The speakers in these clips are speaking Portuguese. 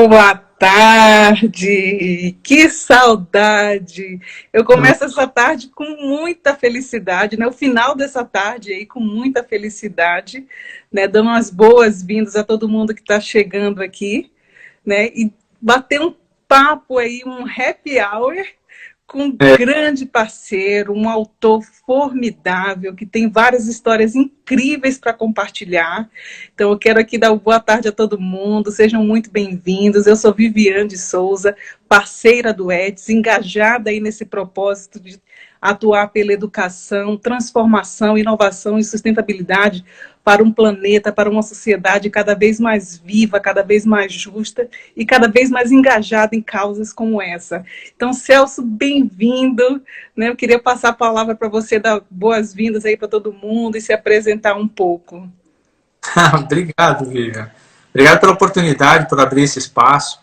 Boa tarde, que saudade! Eu começo essa tarde com muita felicidade, né? O final dessa tarde aí com muita felicidade, né? Dando as boas-vindas a todo mundo que está chegando aqui, né? E bater um papo aí, um happy hour com um grande parceiro, um autor formidável, que tem várias histórias incríveis para compartilhar. Então, eu quero aqui dar uma boa tarde a todo mundo, sejam muito bem-vindos. Eu sou Viviane de Souza, parceira do ETS, engajada aí nesse propósito de atuar pela educação, transformação, inovação e sustentabilidade para um planeta, para uma sociedade cada vez mais viva, cada vez mais justa e cada vez mais engajada em causas como essa. Então, Celso, bem-vindo, né? Eu queria passar a palavra para você, dar boas-vindas aí para todo mundo e se apresentar um pouco. Obrigado, Vivian. Obrigado pela oportunidade, por abrir esse espaço.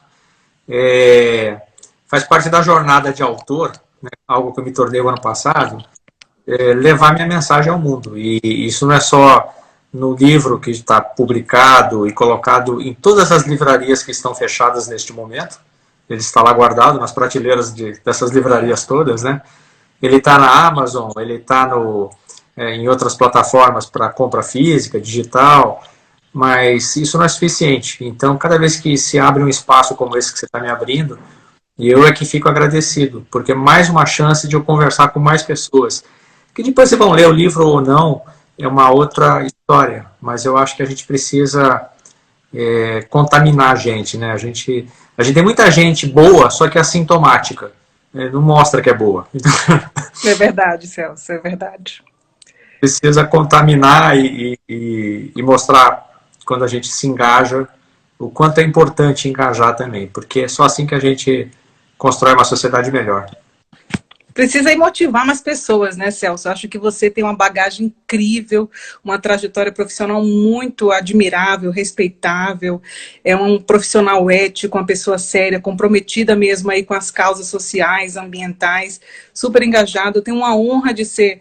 Faz parte da jornada de autor, né, algo que eu me tornei o ano passado, levar minha mensagem ao mundo. E isso não é só no livro que está publicado e colocado em todas as livrarias que estão fechadas neste momento. Ele está lá guardado nas prateleiras dessas livrarias todas, né? Ele está na Amazon, ele está em outras plataformas para compra física, digital, mas isso não é suficiente. Então, cada vez que se abre um espaço como esse que você está me abrindo, eu é que fico agradecido, porque é mais uma chance de eu conversar com mais pessoas. Que depois vocês vão ler o livro ou não, é uma outra história, mas eu acho que a gente precisa contaminar a gente, né? A gente tem muita gente boa, só que é assintomática, não mostra que é boa. É verdade, Celso, é verdade. Precisa contaminar e mostrar, quando a gente se engaja, o quanto é importante engajar também, porque é só assim que a gente constrói uma sociedade melhor. Precisa ir motivar mais pessoas, né, Celso? Acho que você tem uma bagagem incrível, uma trajetória profissional muito admirável, respeitável, é um profissional ético, uma pessoa séria, comprometida mesmo aí com as causas sociais, ambientais, super engajado. Eu tenho uma honra de ser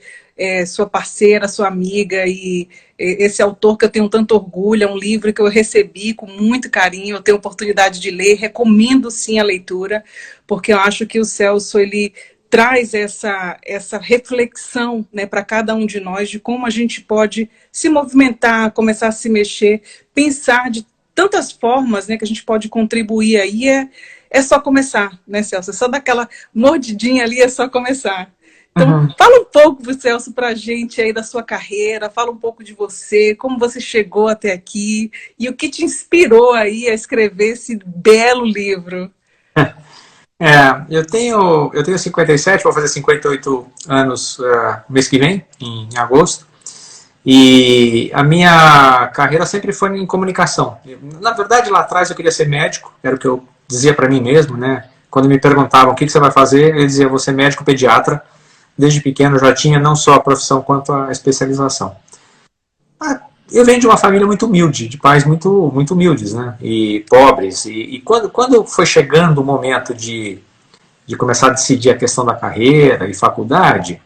sua parceira, sua amiga, e esse autor que eu tenho tanto orgulho, é um livro que eu recebi com muito carinho, eu tenho oportunidade de ler, recomendo sim a leitura, porque eu acho que o Celso, ele traz essa reflexão, né, para cada um de nós, de como a gente pode se movimentar, começar a se mexer, pensar de tantas formas, né, que a gente pode contribuir aí, é só começar, né, Celso? É só dar aquela mordidinha ali, é só começar. Então, fala um pouco, Celso, para a gente aí da sua carreira, fala um pouco de você, como você chegou até aqui e o que te inspirou aí a escrever esse belo livro. Eu tenho 57, vou fazer 58 anos mês que vem, em agosto, e a minha carreira sempre foi em comunicação. Na verdade, lá atrás eu queria ser médico, era o que eu dizia para mim mesmo, né? Quando me perguntavam o que você vai fazer, eu dizia, vou ser médico pediatra. Desde pequeno já tinha não só a profissão quanto a especialização. Eu venho de uma família muito humilde, de pais muito, muito humildes, né? E pobres. E quando foi chegando o momento de começar a decidir a questão da carreira e faculdade,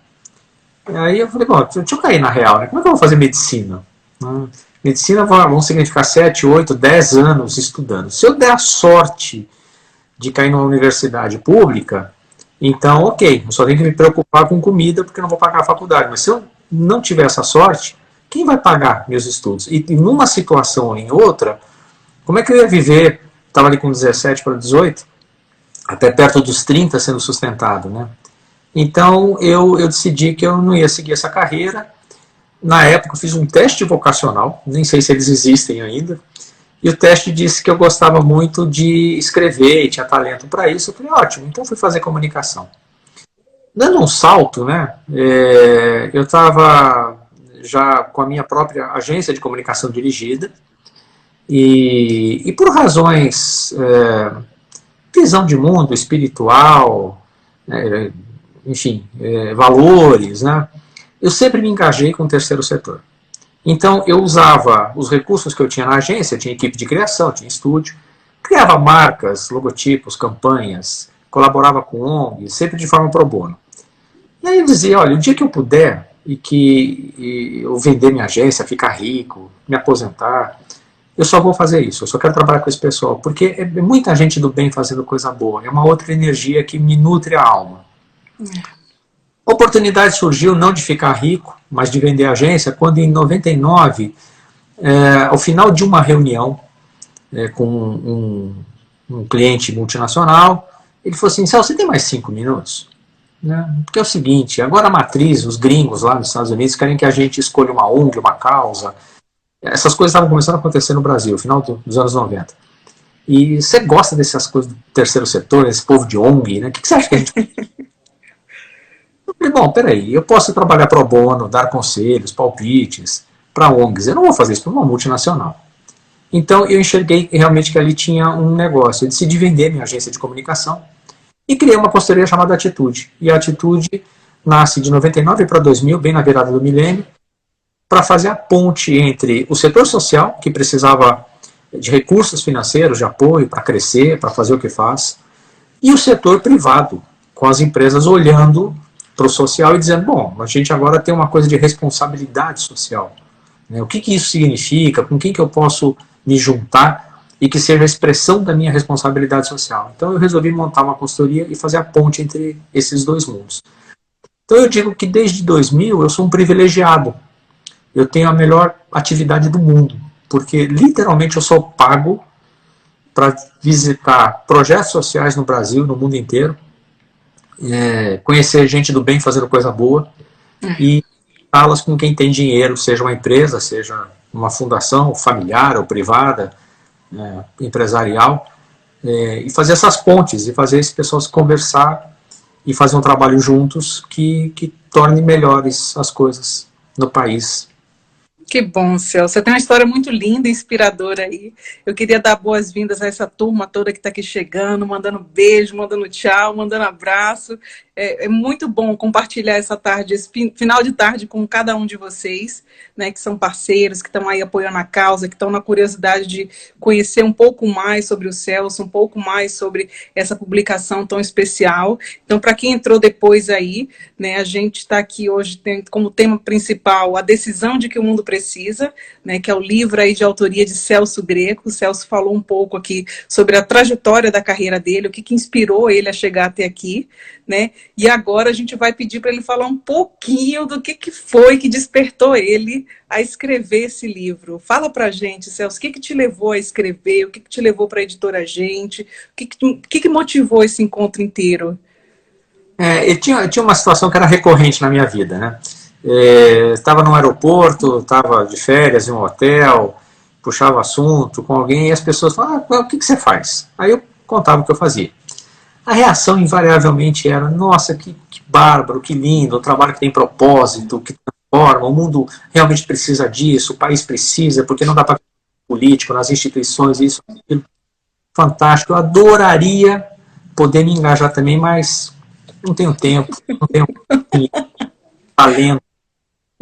aí eu falei, bom, deixa eu cair na real, né? Como é que eu vou fazer medicina? Medicina vão significar 7, 8, 10 anos estudando. Se eu der a sorte de cair numa universidade pública, então, ok, eu só tenho que me preocupar com comida porque eu não vou pagar a faculdade. Mas se eu não tiver essa sorte, quem vai pagar meus estudos? E numa situação ou em outra, como é que eu ia viver? Estava ali com 17 para 18, até perto dos 30 sendo sustentado, né? Então eu decidi que eu não ia seguir essa carreira. Na época eu fiz um teste vocacional, nem sei se eles existem ainda, e o teste disse que eu gostava muito de escrever e tinha talento para isso. Eu falei, ótimo, então fui fazer comunicação. Dando um salto, né? Eu estava já com a minha própria agência de comunicação dirigida e por razões visão de mundo espiritual, enfim, valores, né? Eu sempre me engajei com o terceiro setor. Então eu usava os recursos que eu tinha na agência, tinha equipe de criação, tinha estúdio, criava marcas, logotipos, campanhas, colaborava com ONGs, sempre de forma pro bono. E aí eu dizia, olha, o dia que eu puder e que eu vender minha agência, ficar rico, me aposentar, eu só vou fazer isso, eu só quero trabalhar com esse pessoal, porque é muita gente do bem fazendo coisa boa, é uma outra energia que me nutre a alma. A oportunidade surgiu não de ficar rico, mas de vender a agência, quando em 99, ao final de uma reunião com um cliente multinacional, ele falou assim, Celso, você tem mais 5 minutos? Né? Porque é o seguinte, agora a matriz, os gringos lá nos Estados Unidos querem que a gente escolha uma ONG, uma causa. Essas coisas estavam começando a acontecer no Brasil, no final dos anos 90. E você gosta dessas coisas do terceiro setor, esse povo de ONG, né? O que você acha que a gente... Eu falei, bom, peraí, eu posso trabalhar pro bono, dar conselhos, palpites para ONGs, eu não vou fazer isso para uma multinacional. Então eu enxerguei realmente que ali tinha um negócio, eu decidi vender minha agência de comunicação e criei uma consultoria chamada Atitude. E a Atitude nasce de 99 para 2000, bem na virada do milênio, para fazer a ponte entre o setor social, que precisava de recursos financeiros, de apoio para crescer, para fazer o que faz, e o setor privado, com as empresas olhando para o social e dizendo, bom, a gente agora tem uma coisa de responsabilidade social. Né? O que isso significa? Com quem que eu posso me juntar e que seja a expressão da minha responsabilidade social? Então eu resolvi montar uma consultoria e fazer a ponte entre esses dois mundos. Então eu digo que desde 2000 eu sou um privilegiado. Eu tenho a melhor atividade do mundo, porque literalmente eu sou pago para visitar projetos sociais no Brasil, no mundo inteiro, conhecer gente do bem fazendo coisa boa e falas com quem tem dinheiro, seja uma empresa, seja uma fundação familiar ou privada, empresarial, e fazer essas pontes, e fazer esse pessoal se conversar e fazer um trabalho juntos que torne melhores as coisas no país. Que bom, Celso. Você tem uma história muito linda e inspiradora aí. Eu queria dar boas-vindas a essa turma toda que está aqui chegando, mandando beijo, mandando tchau, mandando abraço. É muito bom compartilhar essa tarde, esse final de tarde com cada um de vocês, né, que são parceiros, que estão aí apoiando a causa, que estão na curiosidade de conhecer um pouco mais sobre o Celso, um pouco mais sobre essa publicação tão especial. Então, para quem entrou depois aí, né, a gente está aqui hoje tem como tema principal a decisão de que o mundo precisa, né, que é o livro aí de autoria de Celso Greco. O Celso falou um pouco aqui sobre a trajetória da carreira dele, o que inspirou ele a chegar até aqui, né? E agora a gente vai pedir para ele falar um pouquinho do que foi que despertou ele a escrever esse livro. Fala para a gente, Celso, o que te levou a escrever, o que te levou para a editora Gente, o que motivou esse encontro inteiro? Eu tinha uma situação que era recorrente na minha vida, né? Estava no aeroporto, estava de férias em um hotel, puxava assunto com alguém e as pessoas falavam, o que você faz? Aí eu contava o que eu fazia. A reação invariavelmente era, nossa, que bárbaro, que lindo, um trabalho que tem propósito, que transforma, o mundo realmente precisa disso, o país precisa, porque não dá para político, nas instituições, isso, aquilo. Fantástico, eu adoraria poder me engajar também, mas não tenho tempo, não tenho talento,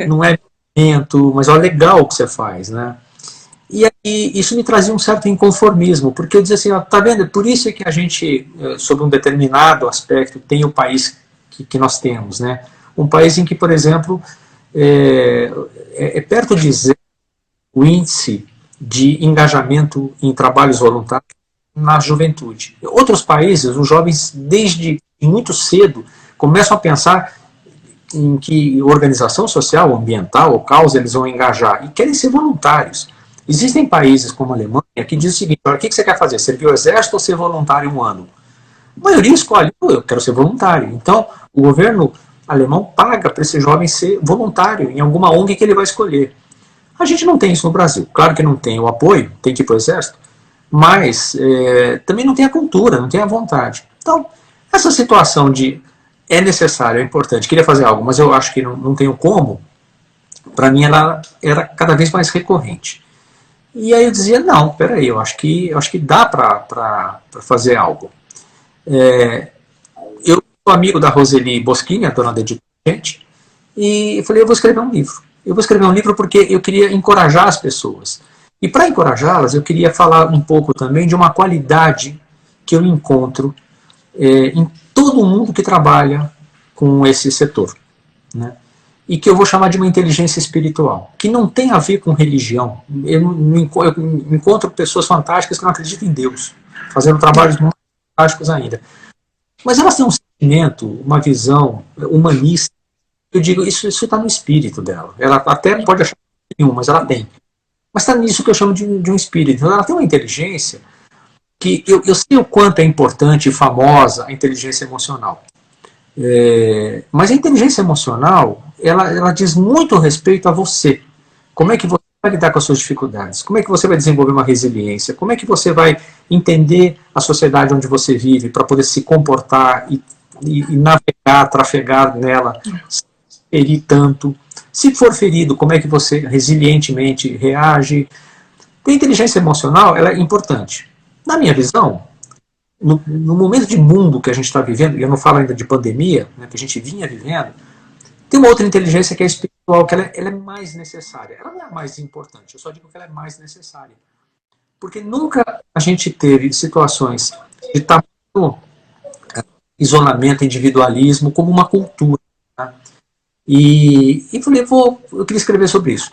não é momento, mas é legal o que você faz, né? E aí, isso me trazia um certo inconformismo, porque eu dizia assim, ó, tá vendo, por isso é que a gente, sobre um determinado aspecto, tem o país que nós temos, né? Um país em que, por exemplo, perto de zero o índice de engajamento em trabalhos voluntários na juventude. Em outros países, os jovens, desde muito cedo, começam a pensar em que organização social, ambiental ou causa eles vão engajar, e querem ser voluntários. Existem países como a Alemanha que dizem o seguinte, o que você quer fazer? Servir o exército ou ser voluntário um ano? A maioria escolhe, eu quero ser voluntário. Então, o governo alemão paga para esse jovem ser voluntário em alguma ONG que ele vai escolher. A gente não tem isso no Brasil. Claro que não tem o apoio, tem que ir para o exército, mas também não tem a cultura, não tem a vontade. Então, essa situação de é necessário, é importante, queria fazer algo, mas eu acho que não tenho como, para mim ela era cada vez mais recorrente. E aí eu dizia, não, peraí, eu acho que dá para fazer algo. Eu sou amigo da Roseli Boschini, a dona da editora Gente, e eu falei, eu vou escrever um livro. Eu vou escrever um livro porque eu queria encorajar as pessoas. E para encorajá-las, eu queria falar um pouco também de uma qualidade que eu encontro em todo mundo que trabalha com esse setor, né? e que eu vou chamar de uma inteligência espiritual, que não tem a ver com religião. Eu encontro pessoas fantásticas que não acreditam em Deus, fazendo trabalhos muito fantásticos ainda. Mas elas têm um sentimento, uma visão humanista. Eu digo, isso está no espírito dela. Ela até pode achar nenhum, mas ela tem. Mas está nisso que eu chamo de um espírito. Então ela tem uma inteligência que eu sei o quanto é importante e famosa a inteligência emocional. Mas a inteligência emocional, ela diz muito respeito a você. Como é que você vai lidar com as suas dificuldades? Como é que você vai desenvolver uma resiliência? Como é que você vai entender a sociedade onde você vive para poder se comportar e navegar, trafegar nela, se ferir tanto? Se for ferido, como é que você resilientemente reage? A inteligência emocional, ela é importante. Na minha visão, no momento de mundo que a gente está vivendo, e eu não falo ainda de pandemia, né, que a gente vinha vivendo, tem uma outra inteligência que é espiritual, que ela é mais necessária. Ela não é mais importante, eu só digo que ela é mais necessária. Porque nunca a gente teve situações de tamanho isolamento, individualismo, como uma cultura. Tá? E falei, eu queria escrever sobre isso.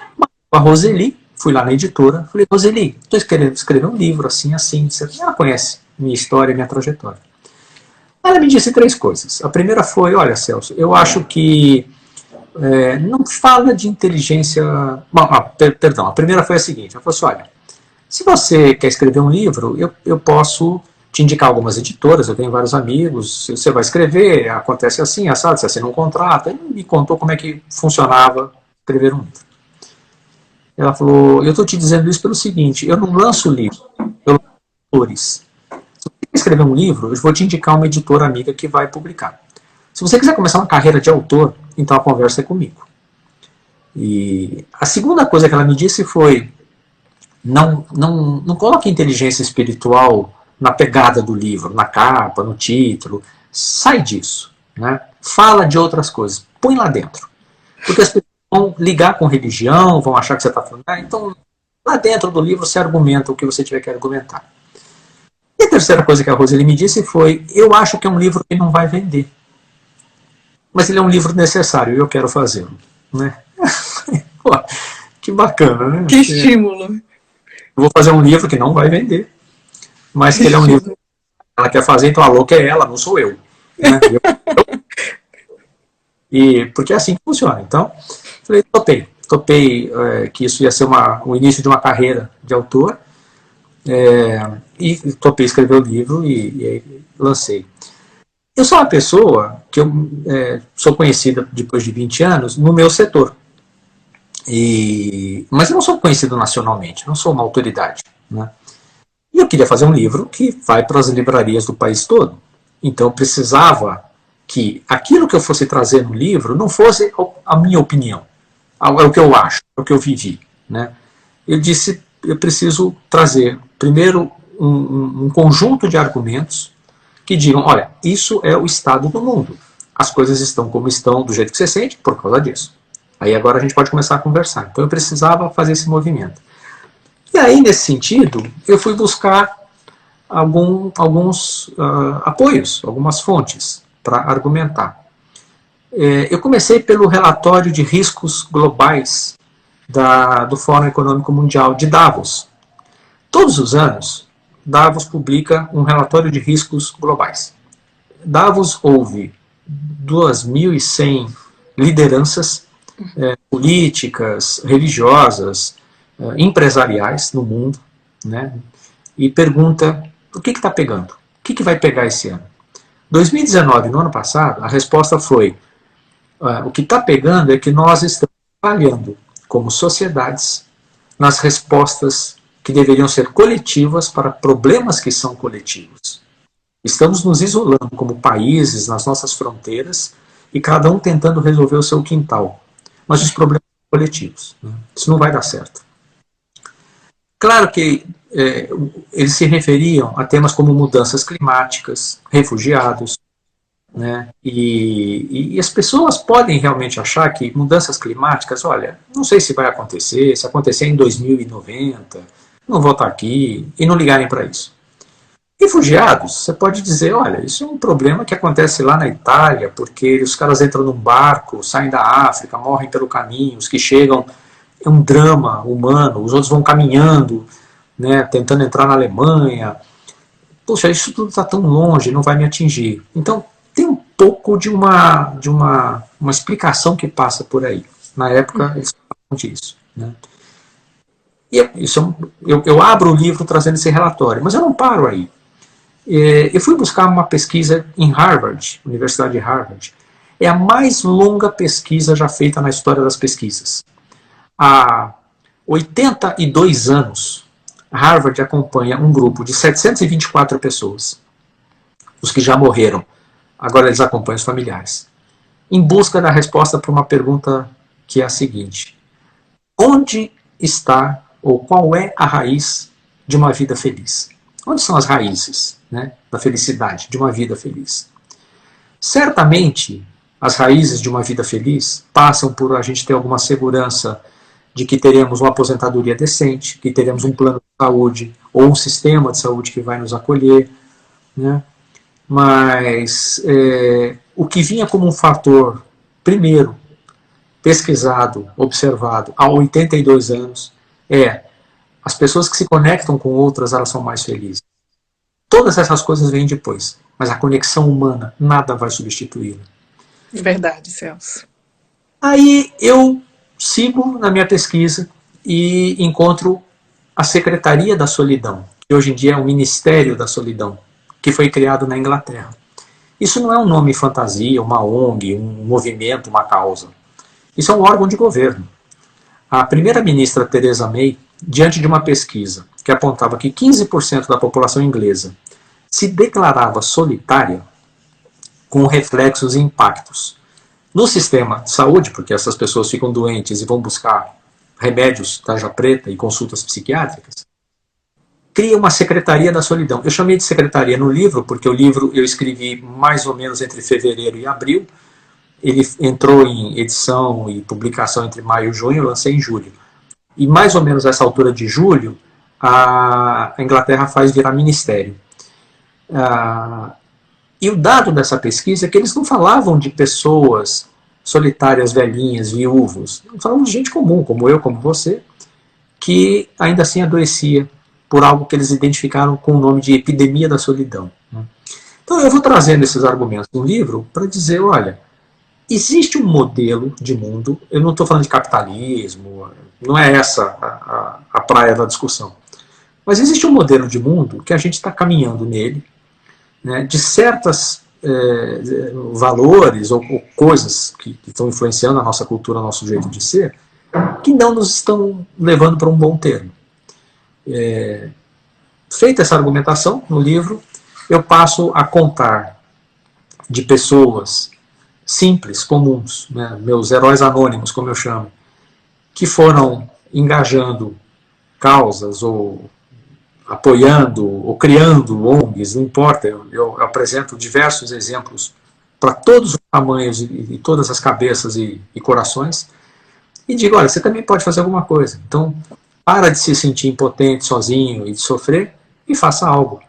A Roseli, fui lá na editora, falei, Roseli, estou escrevendo um livro assim, assim. Ela conhece minha história, minha trajetória. Ela me disse 3 coisas. A primeira foi, olha, Celso, eu acho que não fala de inteligência... Perdão, a primeira foi a seguinte, ela falou assim, olha, se você quer escrever um livro, eu posso te indicar algumas editoras, eu tenho vários amigos, você vai escrever, acontece assim, assado, você assina um contrato. Ele me contou como é que funcionava escrever um livro. Ela falou, eu estou te dizendo isso pelo seguinte, eu não lanço livro, eu lanço autores. Se você quer escrever um livro, eu vou te indicar uma editora amiga que vai publicar. Se você quiser começar uma carreira de autor, então a conversa é comigo. E a segunda coisa que ela me disse foi, não coloque inteligência espiritual na pegada do livro, na capa, no título. Sai disso. Né? Fala de outras coisas. Põe lá dentro. Porque as pessoas vão ligar com religião, vão achar que você está falando. Então, lá dentro do livro você argumenta o que você tiver que argumentar. E a terceira coisa que a Roseli me disse foi, eu acho que é um livro que não vai vender. Mas ele é um livro necessário e eu quero fazê-lo. Né? Pô, que bacana, né? Que estímulo. Eu vou fazer um livro que não vai vender, mas que ele é um livro que ela quer fazer, então a louca é ela, não sou eu. Né? E porque é assim que funciona. Então, falei, topei que isso ia ser o início de uma carreira de autor, e topei escrever o livro e lancei. Eu sou uma pessoa que eu sou conhecida depois de 20 anos no meu setor. Mas eu não sou conhecido nacionalmente, não sou uma autoridade. Né? E eu queria fazer um livro que vai para as livrarias do país todo. Então eu precisava que aquilo que eu fosse trazer no livro não fosse a minha opinião, é o que eu acho, é o que eu vivi. Né? Eu disse, eu preciso trazer primeiro um conjunto de argumentos que digam, olha, isso é o estado do mundo. As coisas estão como estão, do jeito que você sente, por causa disso. Aí agora a gente pode começar a conversar. Então eu precisava fazer esse movimento. E aí, nesse sentido, eu fui buscar alguns apoios, algumas fontes para argumentar. Eu comecei pelo relatório de riscos globais do Fórum Econômico Mundial de Davos. Todos os anos, Davos publica um relatório de riscos globais. Davos houve 2.100 lideranças políticas, religiosas, empresariais no mundo, né? E pergunta, o que está pegando? O que vai pegar esse ano? 2019, no ano passado, a resposta foi, o que está pegando é que nós estamos falhando como sociedades nas respostas que deveriam ser coletivas para problemas que são coletivos. Estamos nos isolando como países nas nossas fronteiras e cada um tentando resolver o seu quintal. Mas os problemas são coletivos. Né? Isso não vai dar certo. Claro que eles se referiam a temas como mudanças climáticas, refugiados, né? E as pessoas podem realmente achar que mudanças climáticas, olha, não sei se vai acontecer, se acontecer em 2090, não vou estar aqui, e não ligarem para isso. Refugiados, você pode dizer, olha, isso é um problema que acontece lá na Itália, porque os caras entram num barco, saem da África, morrem pelo caminho, os que chegam é um drama humano, os outros vão caminhando, né, tentando entrar na Alemanha. Poxa, isso tudo está tão longe, não vai me atingir. Então, tem um pouco de uma explicação que passa por aí. Na época, eles falavam disso. Né? E eu abro o livro trazendo esse relatório, mas eu não paro aí. Eu fui buscar uma pesquisa em Harvard, Universidade de Harvard. É a mais longa pesquisa já feita na história das pesquisas. Há 82 anos, Harvard acompanha um grupo de 724 pessoas, os que já morreram. Agora eles acompanham os familiares, em busca da resposta para uma pergunta que é a seguinte: onde está ou qual é a raiz de uma vida feliz? Onde são as raízes, né, da felicidade, de uma vida feliz? Certamente, as raízes de uma vida feliz passam por a gente ter alguma segurança de que teremos uma aposentadoria decente, que teremos um plano de saúde ou um sistema de saúde que vai nos acolher, né? Mas o que vinha como um fator, primeiro, pesquisado, observado, há 82 anos, as pessoas que se conectam com outras, elas são mais felizes. Todas essas coisas vêm depois, mas a conexão humana, nada vai substituí-la. Verdade, Celso. Aí eu sigo na minha pesquisa e encontro a Secretaria da Solidão, que hoje em dia é o Ministério da Solidão, que foi criado na Inglaterra. Isso não é um nome fantasia, uma ONG, um movimento, uma causa. Isso é um órgão de governo. A primeira-ministra Theresa May, diante de uma pesquisa que apontava que 15% da população inglesa se declarava solitária, com reflexos e impactos no sistema de saúde, porque essas pessoas ficam doentes e vão buscar remédios, tarja preta e consultas psiquiátricas, cria uma Secretaria da Solidão. Eu chamei de secretaria no livro, porque o livro eu escrevi mais ou menos entre fevereiro e abril. Ele entrou em edição e publicação entre maio e junho, eu lancei em julho. E mais ou menos essa altura de julho, a Inglaterra faz virar ministério. E o dado dessa pesquisa é que eles não falavam de pessoas solitárias, velhinhas, viúvos. Falavam de gente comum, como eu, como você, que ainda assim adoecia por algo que eles identificaram com o nome de epidemia da solidão. Então eu vou trazendo esses argumentos no livro para dizer, olha, existe um modelo de mundo, eu não estou falando de capitalismo, não é essa a praia da discussão, mas existe um modelo de mundo que a gente está caminhando nele, né, de certos valores ou coisas que estão influenciando a nossa cultura, o nosso jeito de ser, que não nos estão levando para um bom termo. Feita essa argumentação no livro, eu passo a contar de pessoas simples, comuns, né, meus heróis anônimos, como eu chamo, que foram engajando causas ou apoiando ou criando ONGs, não importa, eu apresento diversos exemplos para todos os tamanhos e todas as cabeças e corações, e digo, olha, você também pode fazer alguma coisa. Então, para de se sentir impotente, sozinho e de sofrer, e faça algo.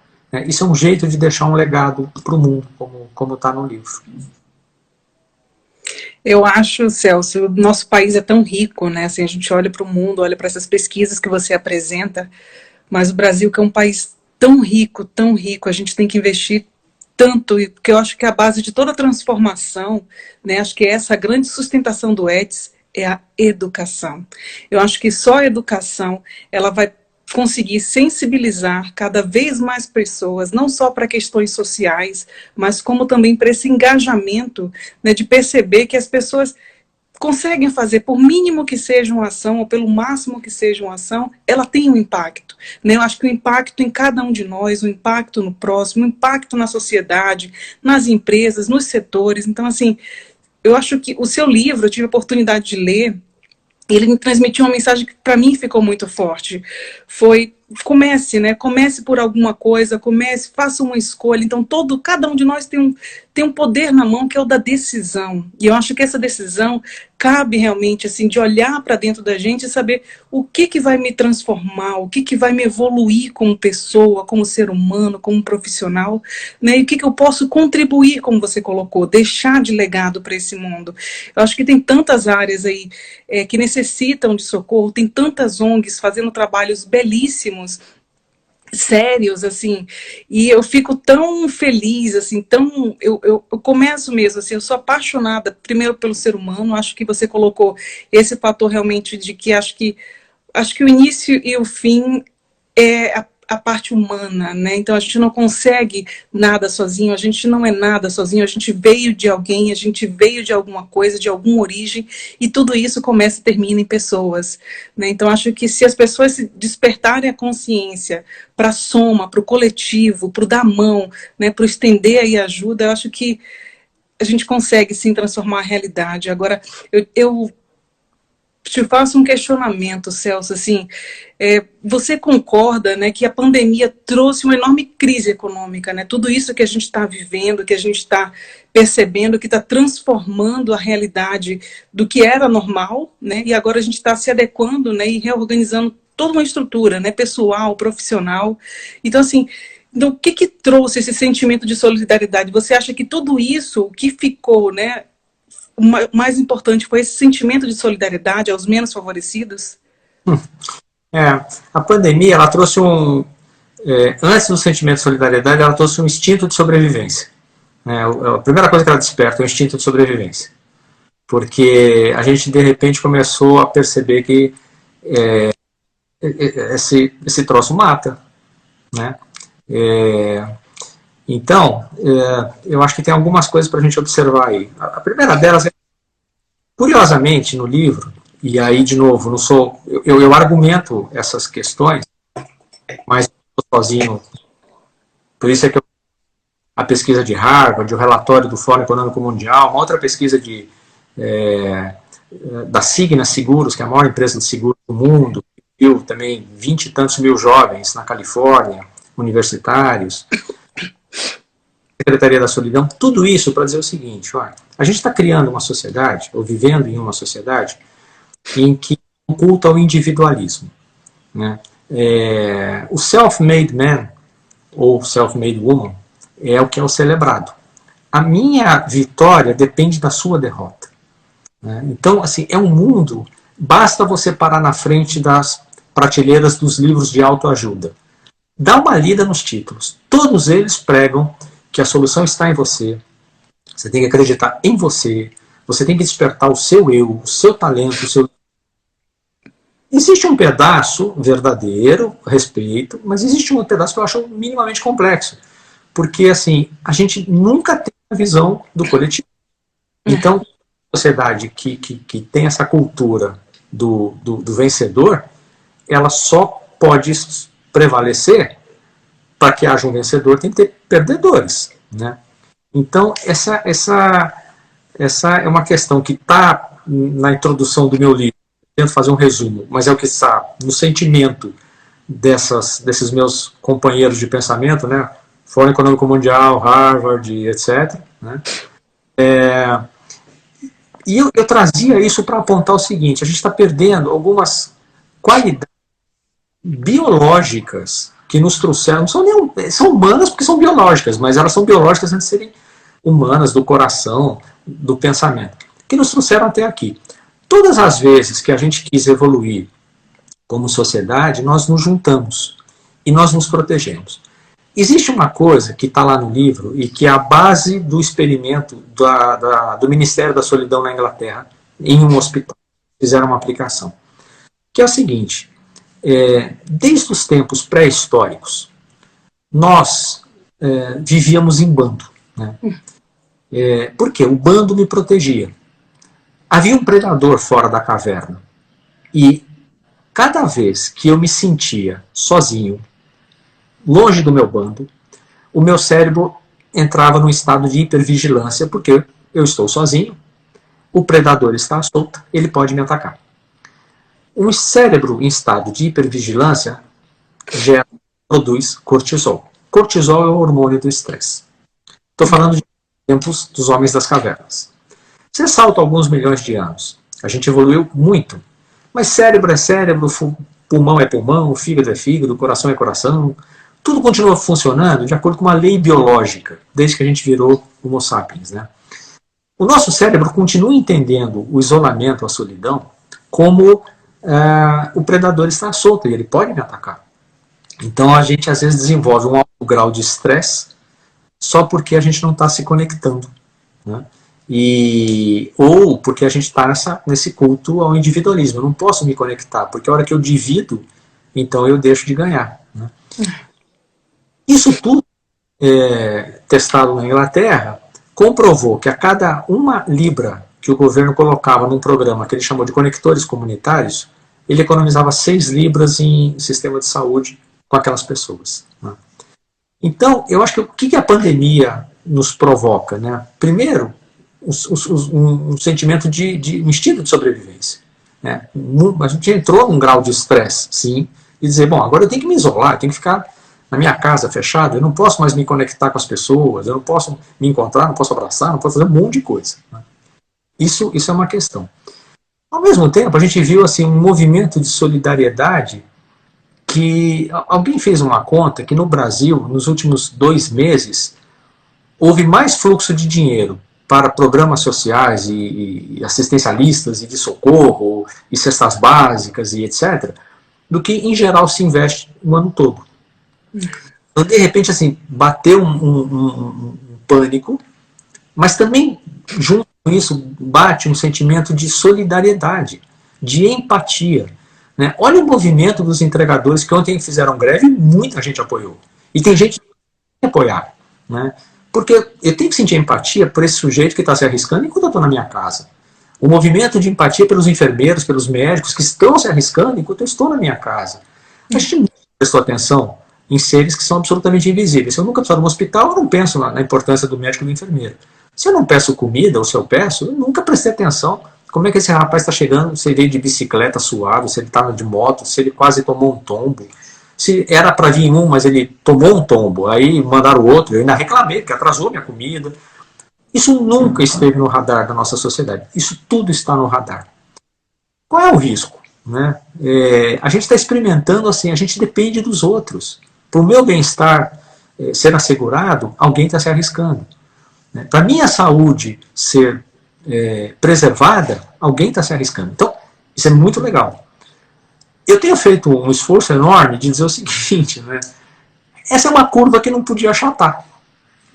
Isso é um jeito de deixar um legado para o mundo, como está no livro. Eu acho, Celso, o nosso país é tão rico, né? Assim, a gente olha para o mundo, olha para essas pesquisas que você apresenta, mas o Brasil, que é um país tão rico, a gente tem que investir tanto, porque eu acho que a base de toda transformação, né, acho que essa grande sustentação do ETS é a educação. Eu acho que só a educação ela vai conseguir sensibilizar cada vez mais pessoas, não só para questões sociais, mas como também para esse engajamento, né, de perceber que as pessoas conseguem fazer, por mínimo que seja uma ação, ou pelo máximo que seja uma ação, ela tem um impacto. Né? Eu acho que o impacto em cada um de nós, o impacto no próximo, o impacto na sociedade, nas empresas, nos setores. Então, assim, eu acho que o seu livro, eu tive a oportunidade de ler, ele me transmitiu uma mensagem que para mim ficou muito forte. Foi comece, né? Comece por alguma coisa, comece, faça uma escolha. Então, cada um de nós tem um poder na mão que é o da decisão. E eu acho que essa decisão cabe realmente, assim, de olhar para dentro da gente e saber o que vai me transformar, o que vai me evoluir como pessoa, como ser humano, como profissional, né? E o que eu posso contribuir, como você colocou, deixar de legado para esse mundo. Eu acho que tem tantas áreas aí que necessitam de socorro, tem tantas ONGs fazendo trabalhos belíssimos, sérios, assim, e eu fico tão feliz, assim, eu começo mesmo, assim, eu sou apaixonada, primeiro pelo ser humano, acho que você colocou esse fator realmente de que acho que o início e o fim é a parte humana, né? Então a gente não consegue nada sozinho, a gente não é nada sozinho, a gente veio de alguém, a gente veio de alguma coisa, de alguma origem, e tudo isso começa e termina em pessoas, né? Então acho que se as pessoas se despertarem a consciência para a soma, para o coletivo, para o dar mão, né, para o estender aí ajuda, eu acho que a gente consegue sim transformar a realidade. Agora, eu te faço um questionamento, Celso, assim, você concorda, né, que a pandemia trouxe uma enorme crise econômica, né? Tudo isso que a gente está vivendo, que a gente está percebendo, que está transformando a realidade do que era normal, né? E agora a gente está se adequando, né, e reorganizando toda uma estrutura, né, pessoal, profissional. Então, assim, então, o que trouxe esse sentimento de solidariedade? Você acha que tudo isso, o que ficou, né, o mais importante foi esse sentimento de solidariedade aos menos favorecidos? A pandemia, ela trouxe antes do sentimento de solidariedade, ela trouxe um instinto de sobrevivência. A primeira coisa que ela desperta é o instinto de sobrevivência. Porque a gente, de repente, começou a perceber que esse troço mata, né? Então, eu acho que tem algumas coisas para a gente observar aí. A primeira delas é, curiosamente, no livro, e aí, de novo, não sou, eu argumento essas questões, mas estou sozinho. Por isso é que a pesquisa de Harvard, o relatório do Fórum Econômico Mundial, uma outra pesquisa da Cigna Seguros, que é a maior empresa de seguros do mundo, viu também 20 e tantos mil jovens na Califórnia, universitários, Secretaria da Solidão, tudo isso para dizer o seguinte: olha, a gente está criando uma sociedade, ou vivendo em uma sociedade, em que oculta o individualismo, né? O self-made man, ou self-made woman, é o que é o celebrado. A minha vitória depende da sua derrota, né? Então, assim, é um mundo, basta você parar na frente das prateleiras dos livros de autoajuda. Dá uma lida nos títulos. Todos eles pregam que a solução está em você. Você tem que acreditar em você. Você tem que despertar o seu eu, o seu talento, o seu... Existe um pedaço verdadeiro, respeito, mas existe um pedaço que eu acho minimamente complexo. Porque, assim, a gente nunca tem a visão do coletivo. Então, a sociedade que tem essa cultura do vencedor, ela só pode prevalecer. Para que haja um vencedor, tem que ter perdedores, né? Então, essa é uma questão que está na introdução do meu livro. Tento fazer um resumo, mas é o que está no sentimento desses meus companheiros de pensamento, né? Fórum Econômico Mundial, Harvard, etc., né? E eu trazia isso para apontar o seguinte: a gente está perdendo algumas qualidades biológicas que nos trouxeram, são humanas porque são biológicas, mas elas são biológicas antes de serem humanas, do coração, do pensamento, que nos trouxeram até aqui. Todas as vezes que a gente quis evoluir como sociedade, nós nos juntamos e nós nos protegemos. Existe uma coisa que está lá no livro e que é a base do experimento do Ministério da Solidão na Inglaterra, em um hospital. Fizeram uma aplicação. Que é o seguinte: desde os tempos pré-históricos, nós vivíamos em bando, né? Por quê? O bando me protegia. Havia um predador fora da caverna. E cada vez que eu me sentia sozinho, longe do meu bando, o meu cérebro entrava num estado de hipervigilância, porque eu estou sozinho, o predador está solto, ele pode me atacar. Um cérebro em estado de hipervigilância produz cortisol. Cortisol é o hormônio do estresse. Estou falando de tempos dos homens das cavernas. Você salta alguns milhões de anos. A gente evoluiu muito. Mas cérebro é cérebro, pulmão é pulmão, fígado é fígado, coração é coração. Tudo continua funcionando de acordo com uma lei biológica, desde que a gente virou Homo sapiens, né? O nosso cérebro continua entendendo o isolamento, a solidão, como o predador está solto e ele pode me atacar. Então a gente às vezes desenvolve um alto grau de estresse só porque a gente não está se conectando, né? Ou porque a gente está nesse culto ao individualismo. Eu não posso me conectar, porque a hora que eu divido, então eu deixo de ganhar, né? Isso tudo, testado na Inglaterra, comprovou que a cada 1 libra que o governo colocava num programa que ele chamou de conectores comunitários, ele economizava 6 libras em sistema de saúde com aquelas pessoas, né? Então, eu acho que o que a pandemia nos provoca, né? Primeiro, um sentimento um instinto de sobrevivência, né? A gente entrou num grau de estresse, sim, e dizer, bom, agora eu tenho que me isolar, eu tenho que ficar na minha casa fechado, eu não posso mais me conectar com as pessoas, eu não posso me encontrar, não posso abraçar, não posso fazer um monte de coisa, né? Isso é uma questão. Ao mesmo tempo, a gente viu assim, um movimento de solidariedade que alguém fez uma conta que no Brasil, nos últimos 2 meses, houve mais fluxo de dinheiro para programas sociais e assistencialistas e de socorro e cestas básicas e etc., do que em geral se investe no ano todo. Então, de repente, assim, bateu um pânico, mas também, junto com isso, bate um sentimento de solidariedade, de empatia, né? Olha o movimento dos entregadores que ontem fizeram greve e muita gente apoiou. E tem gente que não apoiar, né? Porque eu tenho que sentir empatia por esse sujeito que está se arriscando enquanto eu estou na minha casa. O movimento de empatia pelos enfermeiros, pelos médicos que estão se arriscando enquanto eu estou na minha casa. A gente nunca prestou atenção em seres que são absolutamente invisíveis. Se eu nunca precisar de um hospital, eu não penso na importância do médico e do enfermeiro. Se eu não peço comida, ou se eu peço, eu nunca prestei atenção. Como é que esse rapaz está chegando, se ele veio de bicicleta suado, se ele estava de moto, se ele quase tomou um tombo. Se era para vir um, mas ele tomou um tombo, aí mandaram outro, eu ainda reclamei, porque atrasou minha comida. Isso nunca esteve no radar da nossa sociedade. Isso tudo está no radar. Qual é o risco, né? A gente está experimentando assim, a gente depende dos outros. Para o meu bem-estar ser assegurado, alguém está se arriscando, né? Para a minha saúde ser preservada, alguém está se arriscando. Então, isso é muito legal. Eu tenho feito um esforço enorme de dizer o seguinte, né? Essa é uma curva que não podia achatar.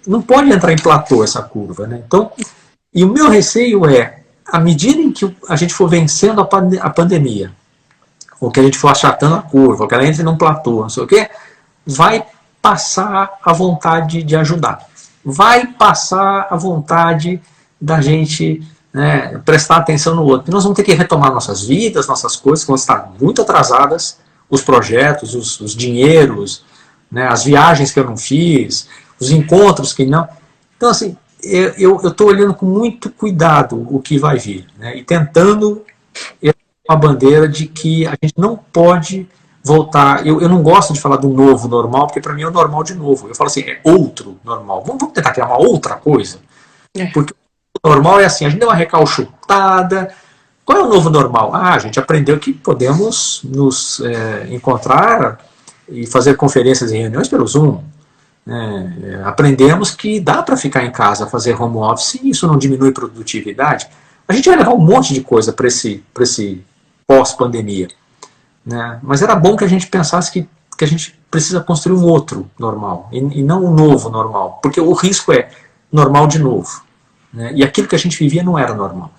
Não pode entrar em platô essa curva, né? Então, e o meu receio é, à medida em que a gente for vencendo a pandemia, ou que a gente for achatando a curva, ou que ela entre num platô, não sei o quê, vai passar a vontade de ajudar. Vai passar a vontade da gente, né, prestar atenção no outro. E nós vamos ter que retomar nossas vidas, nossas coisas, que vão estar muito atrasadas, os projetos, os dinheiros, né, as viagens que eu não fiz, os encontros que não. Então, assim, eu estou olhando com muito cuidado o que vai vir, né, e tentando a bandeira de que a gente não pode voltar. Eu não gosto de falar do novo normal, porque para mim é o normal de novo. Eu falo assim, é outro normal. Vamos tentar criar uma outra coisa? Porque o normal é assim, a gente deu uma recalchutada. Qual é o novo normal? A gente aprendeu que podemos nos encontrar e fazer conferências e reuniões pelo Zoom. Aprendemos que dá para ficar em casa, fazer home office, e isso não diminui produtividade. A gente vai levar um monte de coisa para esse pós-pandemia, né? Mas era bom que a gente pensasse que a gente precisa construir um outro normal, e não um novo normal, porque o risco é normal de novo, né? E aquilo que a gente vivia não era normal.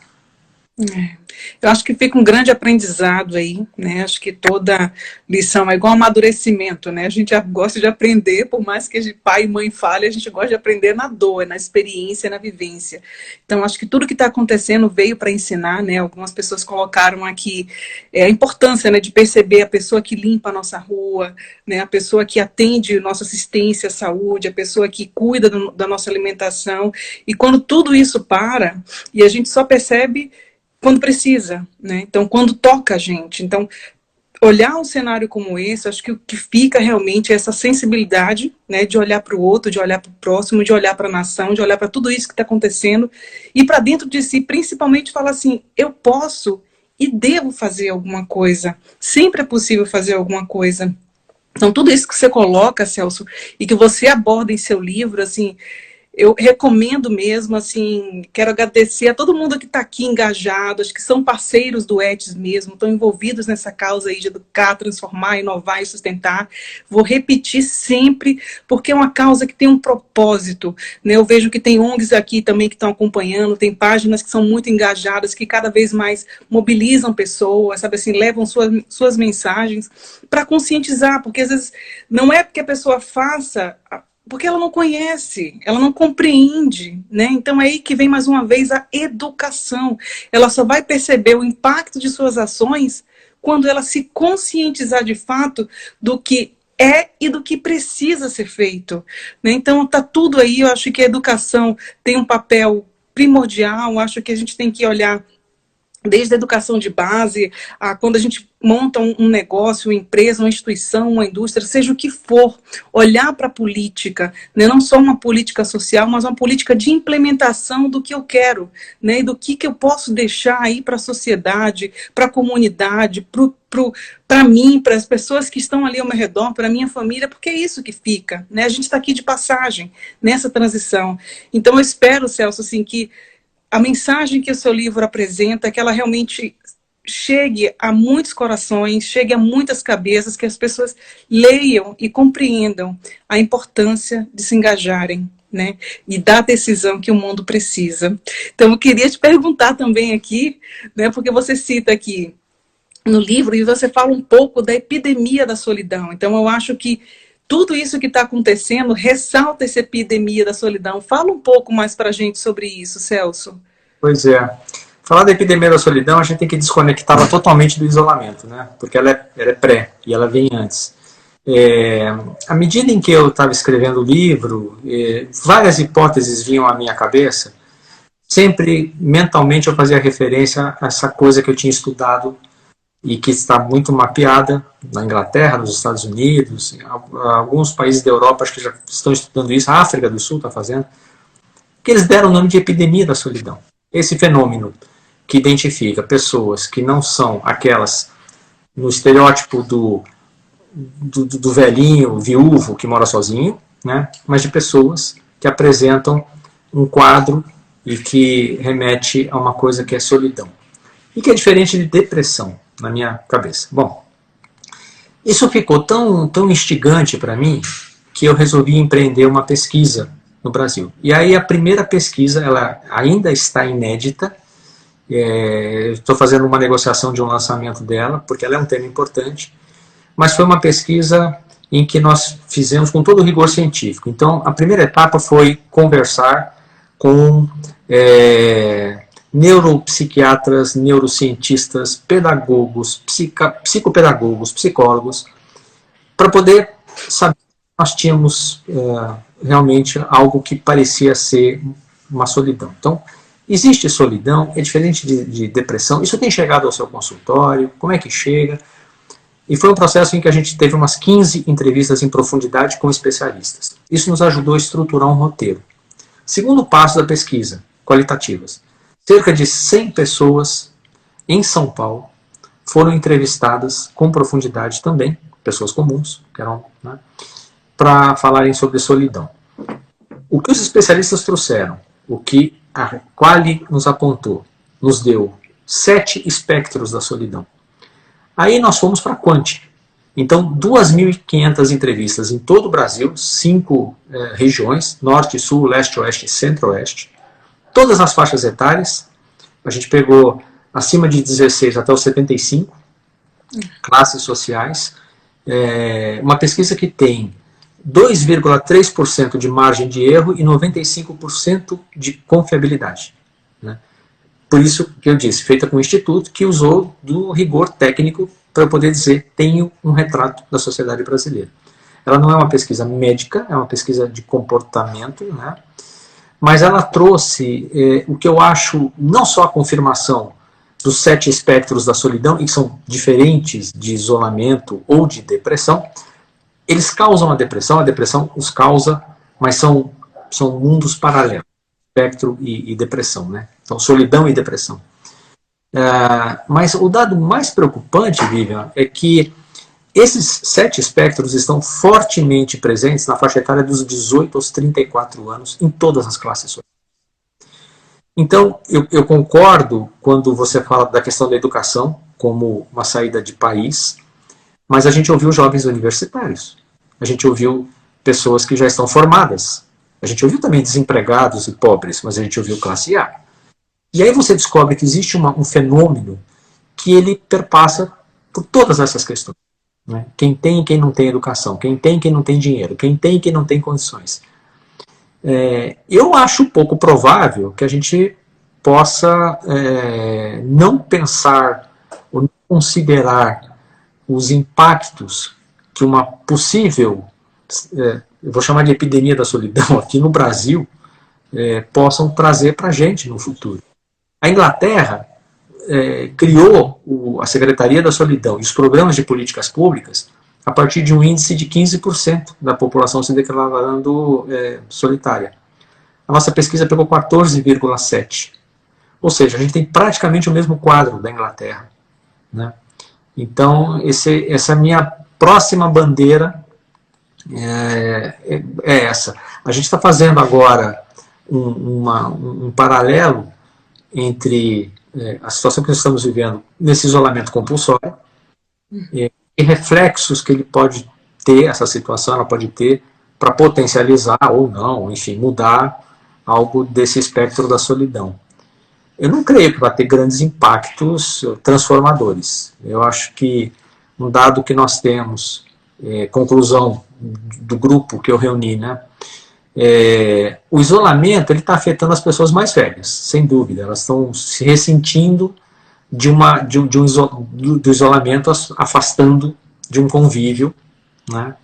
Eu acho que fica um grande aprendizado aí, né? Acho que toda lição é igual amadurecimento, né? A gente gosta de aprender, por mais que pai e mãe falem, a gente gosta de aprender na dor, na experiência, na vivência. Então, acho que tudo que está acontecendo veio para ensinar, né? Algumas pessoas colocaram aqui a importância, né, de perceber a pessoa que limpa a nossa rua, né? A pessoa que atende nossa assistência à saúde, a pessoa que cuida da nossa alimentação. E quando tudo isso para, e a gente só percebe quando precisa, né? Então, quando toca a gente. Então, olhar um cenário como esse, acho que o que fica realmente é essa sensibilidade, né, de olhar para o outro, de olhar para o próximo, de olhar para a nação, de olhar para tudo isso que está acontecendo, e para dentro de si, principalmente, falar assim, eu posso e devo fazer alguma coisa, sempre é possível fazer alguma coisa. Então, tudo isso que você coloca, Celso, e que você aborda em seu livro, assim, eu recomendo mesmo, assim, quero agradecer a todo mundo que está aqui engajado, acho que são parceiros do ETS mesmo, estão envolvidos nessa causa aí de educar, transformar, inovar e sustentar. Vou repetir sempre, porque é uma causa que tem um propósito, né? Eu vejo que tem ONGs aqui também que estão acompanhando, tem páginas que são muito engajadas, que cada vez mais mobilizam pessoas, sabe assim, levam suas mensagens para conscientizar, porque às vezes não é porque a pessoa faça, porque ela não conhece, ela não compreende, né? Então é aí que vem mais uma vez a educação. Ela só vai perceber o impacto de suas ações quando ela se conscientizar de fato do que é e do que precisa ser feito, né? Então tá tudo aí, eu acho que a educação tem um papel primordial, acho que a gente tem que olhar desde a educação de base, a quando a gente monta um negócio, uma empresa, uma instituição, uma indústria, seja o que for, olhar para a política, né? Não só uma política social, mas uma política de implementação do que eu quero, né? E do que eu posso deixar aí para a sociedade, para a comunidade, para mim, para as pessoas que estão ali ao meu redor, para a minha família, porque é isso que fica, né? A gente está aqui de passagem nessa transição. Então eu espero, Celso, assim, que a mensagem que o seu livro apresenta, que ela realmente chegue a muitos corações, chegue a muitas cabeças, que as pessoas leiam e compreendam a importância de se engajarem, né, e da decisão que o mundo precisa. Então, eu queria te perguntar também aqui, né, porque você cita aqui no livro e você fala um pouco da epidemia da solidão. Então, eu acho que tudo isso que está acontecendo ressalta essa epidemia da solidão. Fala um pouco mais para a gente sobre isso, Celso. Pois é. Falar da epidemia da solidão, a gente tem que desconectá-la totalmente do isolamento, né? Porque ela é pré e ela vem antes. À medida em que eu estava escrevendo o livro, várias hipóteses vinham à minha cabeça. Sempre mentalmente eu fazia referência a essa coisa que eu tinha estudado e que está muito mapeada na Inglaterra, nos Estados Unidos, em alguns países da Europa acho que já estão estudando isso, a África do Sul está fazendo, que eles deram o nome de epidemia da solidão. Esse fenômeno que identifica pessoas que não são aquelas no estereótipo do velhinho, viúvo, que mora sozinho, né, mas de pessoas que apresentam um quadro e que remete a uma coisa que é solidão. E que é diferente de depressão, na minha cabeça. Bom, isso ficou tão instigante para mim que eu resolvi empreender uma pesquisa no Brasil. E aí a primeira pesquisa, ela ainda está inédita, estou fazendo uma negociação de um lançamento dela, porque ela é um tema importante, mas foi uma pesquisa em que nós fizemos com todo o rigor científico. Então, a primeira etapa foi conversar com neuropsiquiatras, neurocientistas, pedagogos, psicopedagogos, psicólogos, para poder saber que nós tínhamos realmente algo que parecia ser uma solidão. Então, existe solidão, é diferente de depressão, isso tem chegado ao seu consultório, como é que chega? E foi um processo em que a gente teve umas 15 entrevistas em profundidade com especialistas. Isso nos ajudou a estruturar um roteiro. Segundo passo da pesquisa, qualitativas. Cerca de 100 pessoas em São Paulo foram entrevistadas com profundidade também, pessoas comuns, que eram, né, para falarem sobre solidão. O que os especialistas trouxeram, o que a Quali nos apontou, nos deu 7 espectros da solidão. Aí nós fomos para a Quant. Então, 2.500 entrevistas em todo o Brasil, 5 regiões, norte, sul, leste, oeste e centro-oeste. Todas as faixas etárias, a gente pegou acima de 16 até os 75, classes sociais. Uma pesquisa que tem 2,3% de margem de erro e 95% de confiabilidade, né? Por isso que eu disse, feita com o Instituto, que usou do rigor técnico para eu poder dizer, tenho um retrato da sociedade brasileira. Ela não é uma pesquisa médica, é uma pesquisa de comportamento, né? Mas ela trouxe o que eu acho, não só a confirmação dos 7 espectros da solidão, e que são diferentes de isolamento ou de depressão. Eles causam a depressão os causa, mas são mundos paralelos, espectro e depressão, né? Então, solidão e depressão. Mas o dado mais preocupante, Vivian, é que esses 7 espectros estão fortemente presentes na faixa etária dos 18 aos 34 anos, em todas as classes sociais. Então, eu concordo quando você fala da questão da educação como uma saída de país, mas a gente ouviu jovens universitários, a gente ouviu pessoas que já estão formadas, a gente ouviu também desempregados e pobres, mas a gente ouviu classe A. E aí você descobre que existe um fenômeno que ele perpassa por todas essas questões. Né? Quem tem e quem não tem educação, quem tem e quem não tem dinheiro, quem tem e quem não tem condições. Eu acho pouco provável que a gente possa não pensar ou não considerar os impactos que uma possível, eu vou chamar de epidemia da solidão aqui no Brasil, possam trazer para a gente no futuro. A Inglaterra criou a Secretaria da Solidão e os programas de políticas públicas a partir de um índice de 15% da população se declarando solitária. A nossa pesquisa pegou 14,7%. Ou seja, a gente tem praticamente o mesmo quadro da Inglaterra. Né? Então, essa minha próxima bandeira é essa. A gente está fazendo agora um paralelo entre a situação que nós estamos vivendo nesse isolamento compulsório e reflexos que ele pode ter, essa situação ela pode ter para potencializar ou não, enfim, mudar algo desse espectro da solidão. Eu não creio que vai ter grandes impactos transformadores. Eu acho que um dado que nós temos, conclusão do grupo que eu reuni, né, o isolamento está afetando as pessoas mais velhas, sem dúvida. Elas estão se ressentindo do isolamento, afastando de um convívio. Né?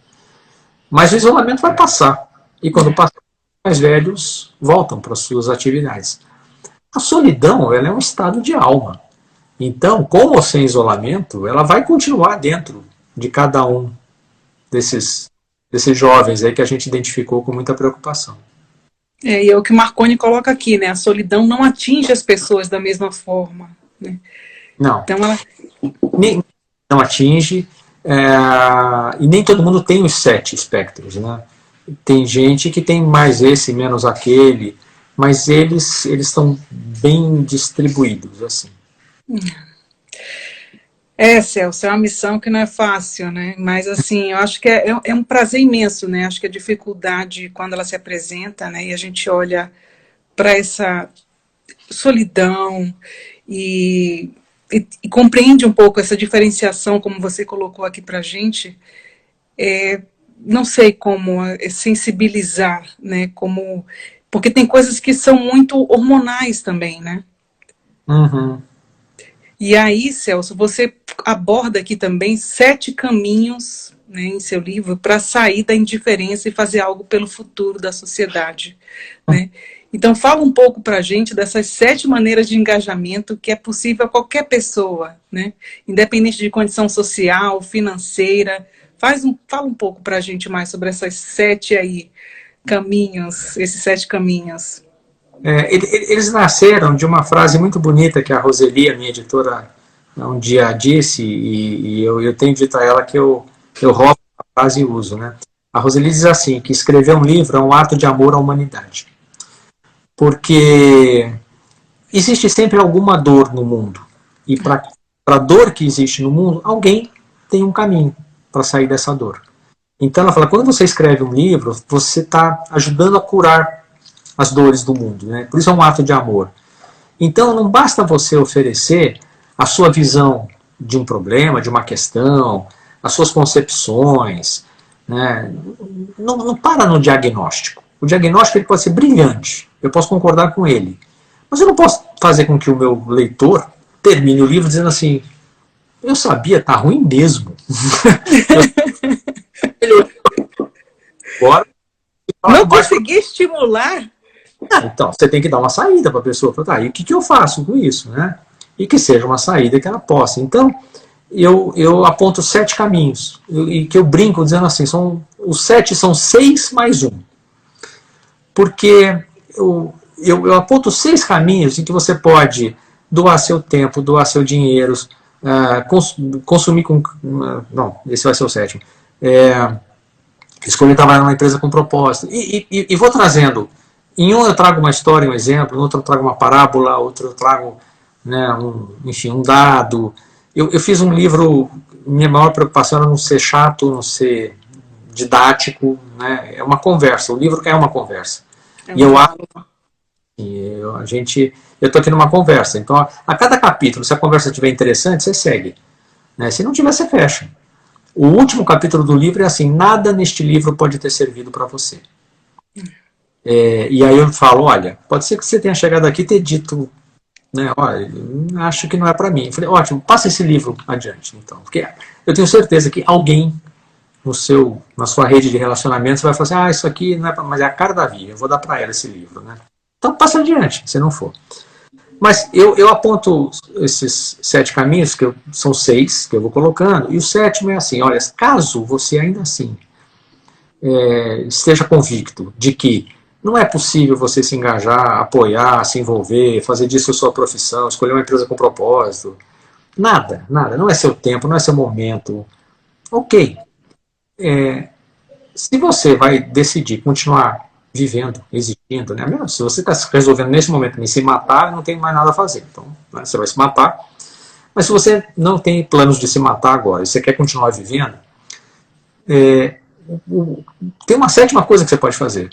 Mas o isolamento vai passar. E quando passar, os mais velhos voltam para as suas atividades. A solidão ela é um estado de alma. Então, com ou sem isolamento, ela vai continuar dentro de cada um desses jovens aí que a gente identificou com muita preocupação. E é o que Marconi coloca aqui, né? A solidão não atinge as pessoas da mesma forma. Né? Não. Então ela não atinge, e nem todo mundo tem os 7 espectros. Né? Tem gente que tem mais esse, menos aquele, mas eles estão bem distribuídos. Assim. Celso, é uma missão que não é fácil, né? Mas assim, eu acho que é um prazer imenso, né? Acho que a dificuldade, quando ela se apresenta, né? E a gente olha para essa solidão e compreende um pouco essa diferenciação, como você colocou aqui para a gente, não sei como sensibilizar, né? Porque tem coisas que são muito hormonais também, né? Uhum. E aí, Celso, você aborda aqui também 7 caminhos, né, em seu livro para sair da indiferença e fazer algo pelo futuro da sociedade. Né? Então, fala um pouco para a gente dessas 7 maneiras de engajamento que é possível a qualquer pessoa, né? Independente de condição social, financeira. Fala um pouco para a gente mais sobre essas 7 aí caminhos, esses 7 caminhos. Eles nasceram de uma frase muito bonita que a Roseli, a minha editora, um dia disse, e eu tenho dito a ela que eu roubo a frase e uso. Né? A Roseli diz assim, que escrever um livro é um ato de amor à humanidade. Porque existe sempre alguma dor no mundo. E para a dor que existe no mundo, alguém tem um caminho para sair dessa dor. Então ela fala, quando você escreve um livro, você está ajudando a curar as dores do mundo. Né? Por isso é um ato de amor. Então não basta você oferecer a sua visão de um problema, de uma questão, as suas concepções. Né? Não para no diagnóstico. O diagnóstico ele pode ser brilhante, eu posso concordar com ele. Mas eu não posso fazer com que o meu leitor termine o livro dizendo assim, eu sabia, tá ruim mesmo. Agora, não consegui estimular. Então, você tem que dar uma saída para a pessoa. Tá, e o que eu faço com isso? Né? e que seja uma saída que ela possa. Então, eu aponto 7 caminhos, e que eu brinco dizendo assim, os 7 são 6 mais 1. Porque eu aponto 6 caminhos em que você pode doar seu tempo, doar seu dinheiro, consumir com... não, esse vai ser o 7º. Escolher trabalhar numa empresa com propósito. E vou trazendo. Em um eu trago uma história, um exemplo, em outro eu trago uma parábola, outro eu trago, né, enfim, um dado. Eu fiz um livro, minha maior preocupação era não ser chato, não ser didático, né, é uma conversa, o livro é uma conversa. E eu acho eu estou aqui numa conversa, então a cada capítulo, se a conversa estiver interessante, você segue, né? Se não tiver, você fecha. O último capítulo do livro é assim, nada neste livro pode ter servido para você. E aí eu falo, olha, pode ser que você tenha chegado aqui e ter dito, né, olha, acho que não é para mim. Eu falei, ótimo, passa esse livro adiante, então, porque eu tenho certeza que alguém na sua rede de relacionamentos vai falar assim, isso aqui não é mas é a cara da Via, eu vou dar para ela esse livro, né? Então passa adiante, se não for. Mas eu aponto esses 7 caminhos, são 6 que eu vou colocando, e o 7º é assim, olha, caso você ainda assim esteja convicto de que não é possível você se engajar, apoiar, se envolver, fazer disso a sua profissão, escolher uma empresa com propósito, nada, não é seu tempo, não é seu momento, ok. Se você vai decidir continuar vivendo, existindo, né? Se você está resolvendo nesse momento em se matar, não tem mais nada a fazer. Então, né, você vai se matar. Mas se você não tem planos de se matar agora e você quer continuar vivendo, tem uma 7ª coisa que você pode fazer,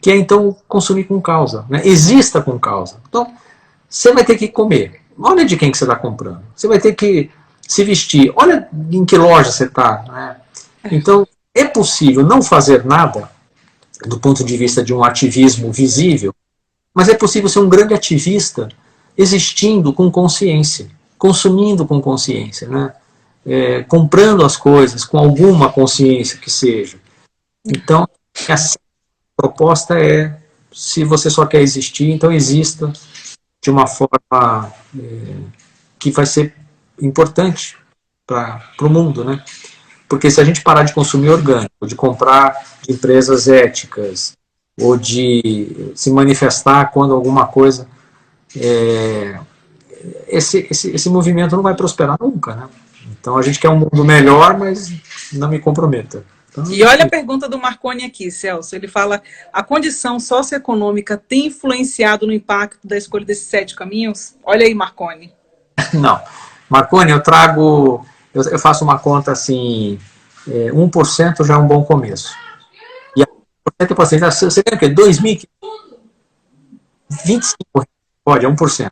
que é então consumir com causa, né? Exista com causa. Então, você vai ter que comer. Olha de quem que você está comprando. Você vai ter que se vestir. Olha em que loja você está, né? Então, é possível não fazer nada do ponto de vista de um ativismo visível, mas é possível ser um grande ativista existindo com consciência, consumindo com consciência, né? Comprando as coisas com alguma consciência que seja. Então, a proposta é, se você só quer existir, então exista de uma forma que vai ser importante para o mundo, né? Porque se a gente parar de consumir orgânico, de comprar de empresas éticas, ou de se manifestar quando alguma coisa... esse movimento não vai prosperar nunca, né? Então a gente quer um mundo melhor, mas não me comprometa. Então, e olha a pergunta do Marconi aqui, Celso. Ele fala, a condição socioeconômica tem influenciado no impacto da escolha desses 7 caminhos? Olha aí, Marconi. Não. Marconi, eu faço uma conta assim, 1% já é um bom começo. E a porcentagem, você ganha o quê? 2.000? 25 reais, pode, é 1%.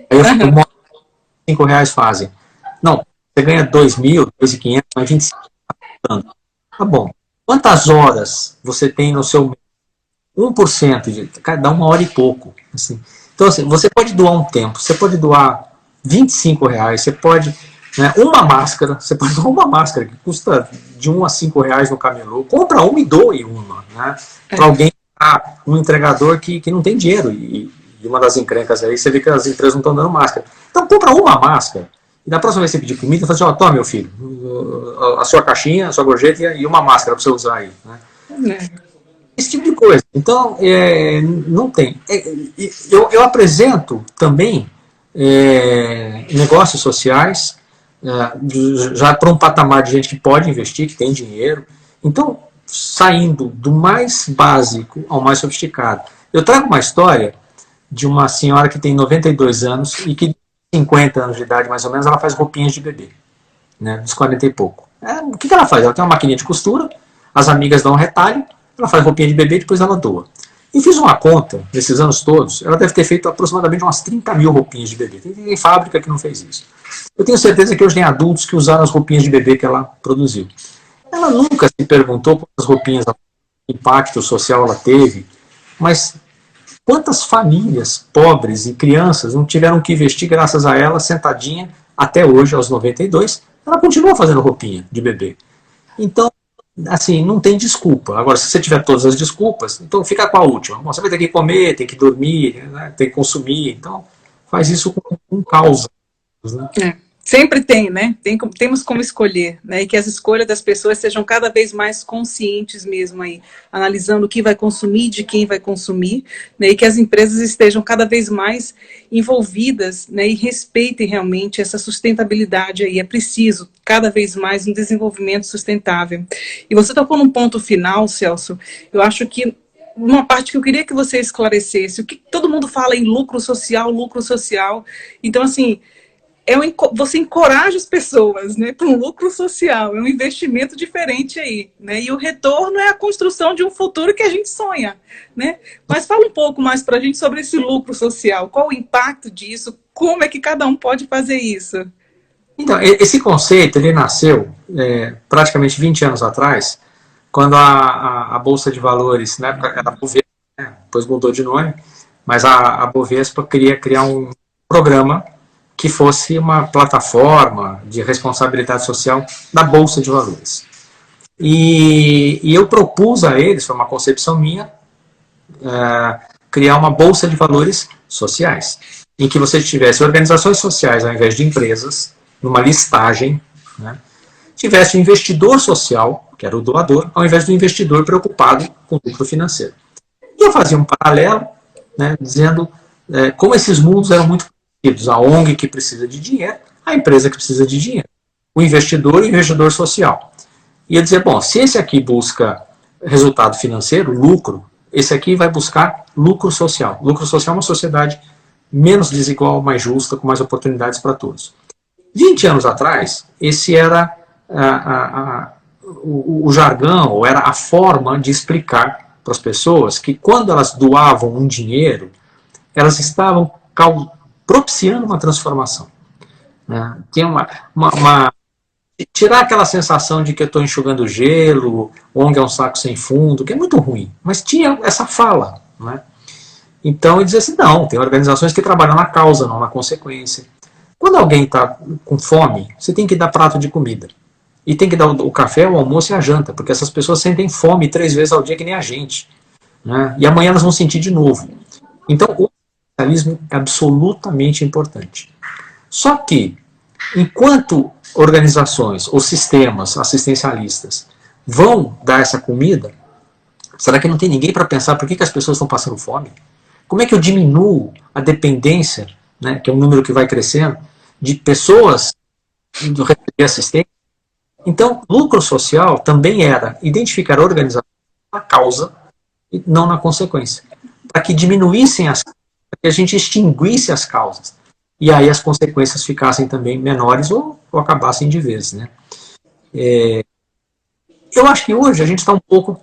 Aí eu fico, R$5 fazem. Não, você ganha 2.000, 2.500, mas 25. Tá bom. Quantas horas você tem no seu... 1%, dá 1 hora e pouco. Assim. Então, assim, você pode doar um tempo, você pode doar R$25, você pode... Né, uma máscara, você pode doar uma máscara que custa de 1 a 5 reais no camelô. Compra uma e doe uma. Né, para alguém, um entregador que não tem dinheiro. E uma das encrencas aí, você vê que as empresas não estão dando máscara. Então, compra uma máscara. E da próxima vez que você pedir comida, fala assim, toma, meu filho, a sua caixinha, a sua gorjeta e uma máscara para você usar aí. Né? Esse tipo de coisa. Então, não tem. Eu apresento também negócios sociais, já para um patamar de gente que pode investir, que tem dinheiro. Então, saindo do mais básico ao mais sofisticado. Eu trago uma história de uma senhora que tem 92 anos e que 50 anos de idade, mais ou menos, ela faz roupinhas de bebê, né, dos 40 e pouco. O que ela faz? Ela tem uma maquininha de costura, as amigas dão um retalho, ela faz roupinha de bebê e depois ela doa. E fiz uma conta, nesses anos todos, ela deve ter feito aproximadamente umas 30.000 roupinhas de bebê. Tem fábrica que não fez isso. Eu tenho certeza que hoje tem adultos que usaram as roupinhas de bebê que ela produziu. Ela nunca se perguntou quantas roupinhas, impacto social ela teve, mas... quantas famílias pobres e crianças não tiveram que vestir graças a ela, sentadinha, até hoje, aos 92, ela continua fazendo roupinha de bebê. Então, assim, não tem desculpa. Agora, se você tiver todas as desculpas, então fica com a última. Bom, você vai ter que comer, tem que dormir, né, tem que consumir, então faz isso com com causa. Né? Sempre tem, né? Temos como escolher, né? E que as escolhas das pessoas sejam cada vez mais conscientes mesmo aí, analisando o que vai consumir, de quem vai consumir, né? E que as empresas estejam cada vez mais envolvidas, né? E respeitem realmente essa sustentabilidade aí. É preciso cada vez mais um desenvolvimento sustentável. E você tocou num ponto final, Celso. Eu acho que uma parte que eu queria que você esclarecesse, o que todo mundo fala em lucro social, lucro social. Então, assim, você encoraja as pessoas, né, para um lucro social, é um investimento diferente aí, né, e o retorno é a construção de um futuro que a gente sonha, né, mas fala um pouco mais para a gente sobre esse lucro social, qual o impacto disso, como é que cada um pode fazer isso? Então, esse conceito, ele nasceu praticamente 20 anos atrás, quando a Bolsa de Valores, na época era a Bovespa, né, depois mudou de nome, mas a Bovespa queria criar um programa que fosse uma plataforma de responsabilidade social da Bolsa de Valores. E eu propus a eles, foi uma concepção minha, criar uma Bolsa de Valores sociais, em que você tivesse organizações sociais ao invés de empresas, numa listagem, né, tivesse um investidor social, que era o doador, ao invés do investidor preocupado com o lucro financeiro. E eu fazia um paralelo, né, dizendo como esses mundos eram muito parecidos. A ONG que precisa de dinheiro, a empresa que precisa de dinheiro, o investidor e o investidor social. E eu dizia, bom, se esse aqui busca resultado financeiro, lucro, esse aqui vai buscar lucro social. Lucro social é uma sociedade menos desigual, mais justa, com mais oportunidades para todos. 20 anos atrás, esse era o jargão, ou era a forma de explicar para as pessoas que quando elas doavam um dinheiro, elas estavam propiciando uma transformação. Né? Tem tirar aquela sensação de que eu estou enxugando gelo, ONG é um saco sem fundo, que é muito ruim, mas tinha essa fala. Né? Então, eu dizia assim, não, tem organizações que trabalham na causa, não na consequência. Quando alguém está com fome, você tem que dar prato de comida. E tem que dar o café, o almoço e a janta, porque essas pessoas sentem fome 3 vezes ao dia que nem a gente. Né? E amanhã elas vão sentir de novo. Então, o capitalismo é absolutamente importante. Só que, enquanto organizações ou sistemas assistencialistas vão dar essa comida, será que não tem ninguém para pensar por que as pessoas estão passando fome? Como é que eu diminuo a dependência, né, que é um número que vai crescendo, de pessoas do receber assistência? Então, lucro social também era identificar a organização na causa e não na consequência. Para que diminuíssem as causas, para que a gente extinguisse as causas. E aí as consequências ficassem também menores ou acabassem de vez. Né? Eu acho que hoje a gente está um pouco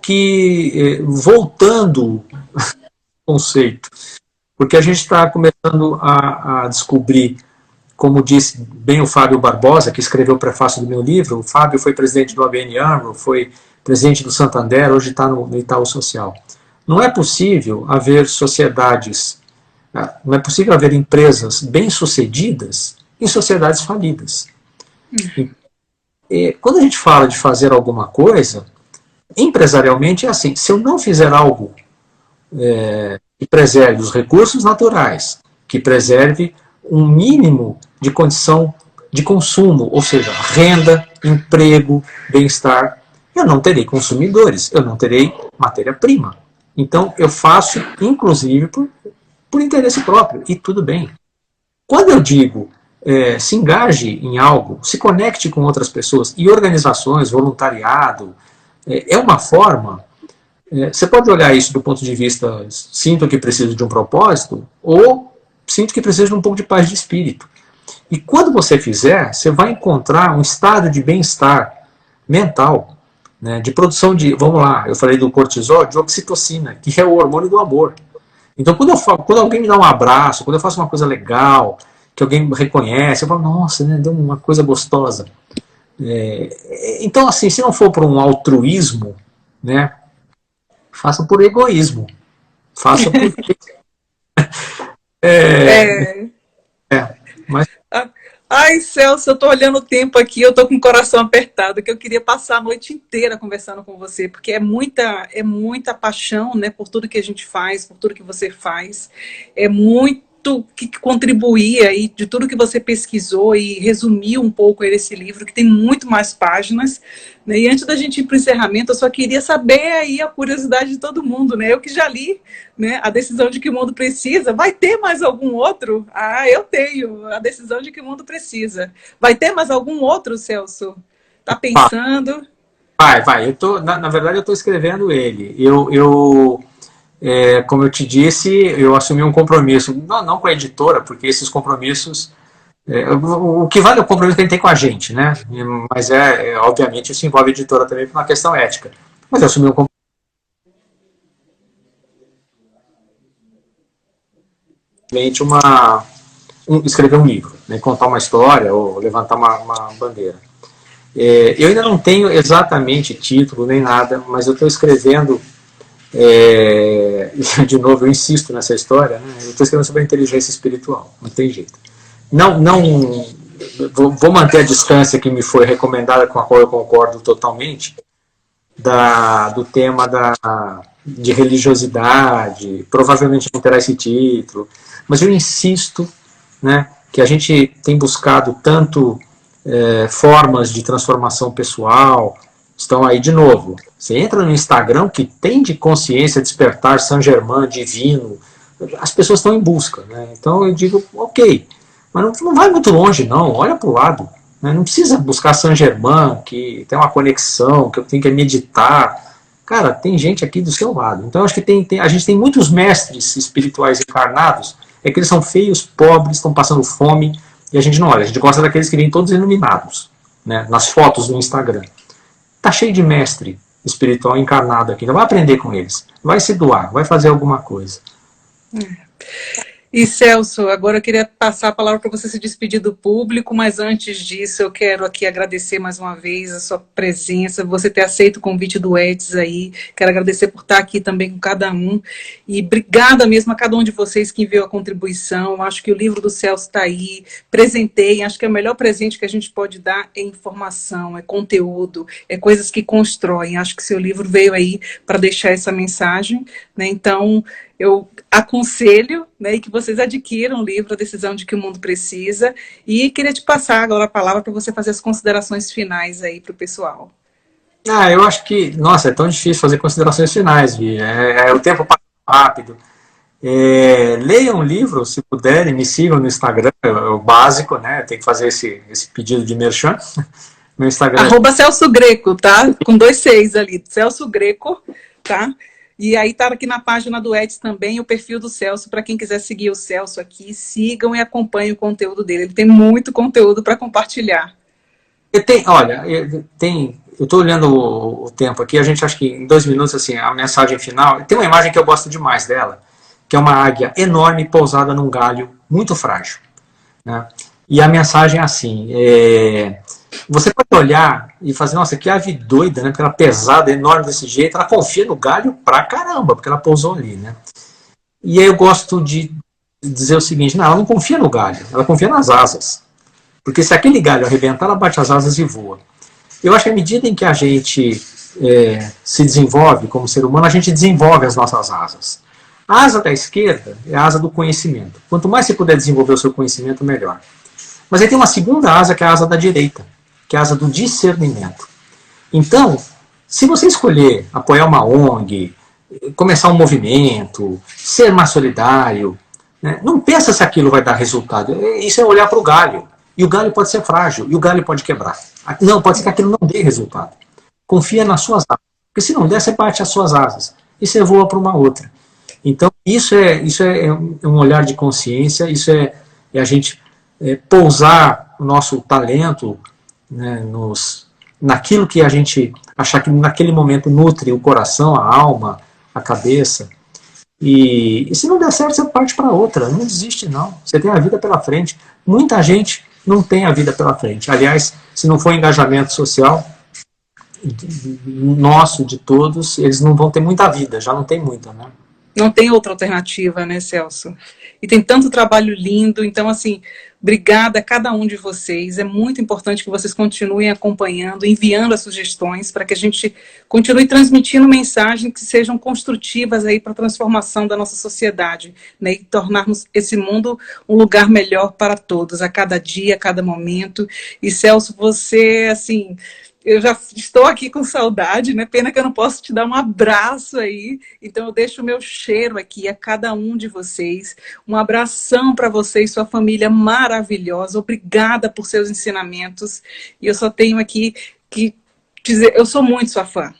voltando ao conceito, porque a gente está começando a descobrir, como disse bem o Fábio Barbosa, que escreveu o prefácio do meu livro. O Fábio foi presidente do ABN AMRO, foi presidente do Santander, hoje está no Itaú Social. Não é possível haver sociedades, não é possível haver empresas bem-sucedidas em sociedades falidas. E quando a gente fala de fazer alguma coisa, empresarialmente é assim, se eu não fizer algo que preserve os recursos naturais, que preserve um mínimo de condição de consumo, ou seja, renda, emprego, bem-estar, eu não terei consumidores, eu não terei matéria-prima. Então eu faço, inclusive, por interesse próprio, e tudo bem. Quando eu digo se engaje em algo, se conecte com outras pessoas e organizações, voluntariado, é uma forma. Você pode olhar isso do ponto de vista, sinto que preciso de um propósito, ou sinto que preciso de um pouco de paz de espírito. E quando você fizer, você vai encontrar um estado de bem-estar mental, né, de produção de, vamos lá, eu falei do cortisol, de oxitocina, que é o hormônio do amor. Então, quando alguém me dá um abraço, quando eu faço uma coisa legal, que alguém reconhece, eu falo, nossa, né, deu uma coisa gostosa. Então, assim, se não for por um altruísmo, né, faça por egoísmo. Faça por... mas... Ai, Celso, eu tô olhando o tempo aqui, eu tô com o coração apertado, que eu queria passar a noite inteira conversando com você, porque é muita paixão, né, por tudo que a gente faz, por tudo que você faz, é muito muito que contribuía e de tudo que você pesquisou e resumiu um pouco esse livro, que tem muito mais páginas, né? E antes da gente ir para o encerramento, eu só queria saber aí a curiosidade de todo mundo, né? Eu que já li, né, A Decisão de que o Mundo Precisa. Vai ter mais algum outro? Ah, eu tenho A Decisão de que o Mundo Precisa. Vai ter mais algum outro, Celso? Tá pensando? Vai. Na verdade, eu estou escrevendo ele. Como eu te disse, eu assumi um compromisso, não com a editora, porque esses compromissos, o que vale é o compromisso que a gente tem com a gente, né? Mas obviamente isso envolve a editora também por uma questão ética. Mas eu assumi um compromisso escrever um livro, né? Contar uma história ou levantar uma bandeira. Eu ainda não tenho exatamente título nem nada, mas eu estou escrevendo. De novo, eu insisto nessa história, né? Eu estou escrevendo sobre a inteligência espiritual, não tem jeito. Não, vou manter a distância que me foi recomendada, com a qual eu concordo totalmente, do tema de religiosidade. Provavelmente não terá esse título, mas eu insisto, né, que a gente tem buscado tanto formas de transformação pessoal. Estão aí de novo. Você entra no Instagram, que tem de consciência, despertar, Saint Germain, divino. As pessoas estão em busca, né? Então eu digo, ok, mas não vai muito longe não, olha para o lado, né? Não precisa buscar Saint Germain, que tem uma conexão, que eu tenho que meditar. Cara, tem gente aqui do seu lado. Então eu acho que a gente tem muitos mestres espirituais encarnados, que eles são feios, pobres, estão passando fome, e a gente não olha. A gente gosta daqueles que vêm todos iluminados, né? Nas fotos do Instagram. Está cheio de mestre espiritual encarnado aqui. Então vai aprender com eles. Vai se doar, vai fazer alguma coisa. E Celso, agora eu queria passar a palavra para você se despedir do público, mas antes disso eu quero aqui agradecer mais uma vez a sua presença, você ter aceito o convite do Eds aí, quero agradecer por estar aqui também com cada um, e obrigada mesmo a cada um de vocês que enviou a contribuição. Acho que o livro do Celso está aí, presentei, acho que é o melhor presente que a gente pode dar é informação, é conteúdo, é coisas que constroem. Acho que seu livro veio aí para deixar essa mensagem, né? Então eu aconselho, né, que vocês adquiram o livro A Decisão de que o Mundo Precisa, e queria te passar agora a palavra para você fazer as considerações finais aí para o pessoal. Eu acho que, nossa, é tão difícil fazer considerações finais, Vi. O tempo passa rápido. Leiam o livro, se puderem, me sigam no Instagram, é o básico, né? Tem que fazer esse pedido de merchan. Meu Instagram @Celso Greco, tá? Com 2 Cs ali, Celso Greco, tá? E aí tá aqui na página do Eds também o perfil do Celso, para quem quiser seguir o Celso aqui, sigam e acompanhem o conteúdo dele. Ele tem muito conteúdo para compartilhar. Eu estou olhando o tempo aqui, a gente acha que em 2 minutos, assim, a mensagem final, tem uma imagem que eu gosto demais dela, que é uma águia enorme pousada num galho muito frágil, né? E a mensagem é assim, você pode olhar e fazer, nossa, que ave doida, né? Porque ela é pesada, enorme desse jeito, ela confia no galho pra caramba, porque ela pousou ali, né? E aí eu gosto de dizer o seguinte, não, ela não confia no galho, ela confia nas asas. Porque se aquele galho arrebentar, ela bate as asas e voa. Eu acho que à medida em que a gente se desenvolve como ser humano, a gente desenvolve as nossas asas. A asa da esquerda é a asa do conhecimento. Quanto mais você puder desenvolver o seu conhecimento, melhor. Mas aí tem uma segunda asa, que é a asa da direita, que é a asa do discernimento. Então, se você escolher apoiar uma ONG, começar um movimento, ser mais solidário, né, não pensa se aquilo vai dar resultado. Isso é olhar para o galho. E o galho pode ser frágil, e o galho pode quebrar. Não, pode ser que aquilo não dê resultado. Confia nas suas asas. Porque se não der, você bate as suas asas. E você voa para uma outra. Então, isso é um olhar de consciência, isso é a gente pousar o nosso talento, né, naquilo que a gente achar que naquele momento nutre o coração, a alma, a cabeça. E se não der certo, você parte para outra. Não desiste, não. Você tem a vida pela frente. Muita gente não tem a vida pela frente. Aliás, se não for engajamento social nosso, de todos, eles não vão ter muita vida. Já não tem muita, né? Não tem outra alternativa, né, Celso? E tem tanto trabalho lindo, então, assim, obrigada a cada um de vocês. É muito importante que vocês continuem acompanhando, enviando as sugestões, para que a gente continue transmitindo mensagens que sejam construtivas aí para a transformação da nossa sociedade, né, e tornarmos esse mundo um lugar melhor para todos, a cada dia, a cada momento. E, Celso, você, assim, eu já estou aqui com saudade, né? Pena que eu não posso te dar um abraço aí. Então eu deixo o meu cheiro aqui a cada um de vocês. Um abração para você e sua família maravilhosa. Obrigada por seus ensinamentos. E eu só tenho aqui que dizer, eu sou muito sua fã,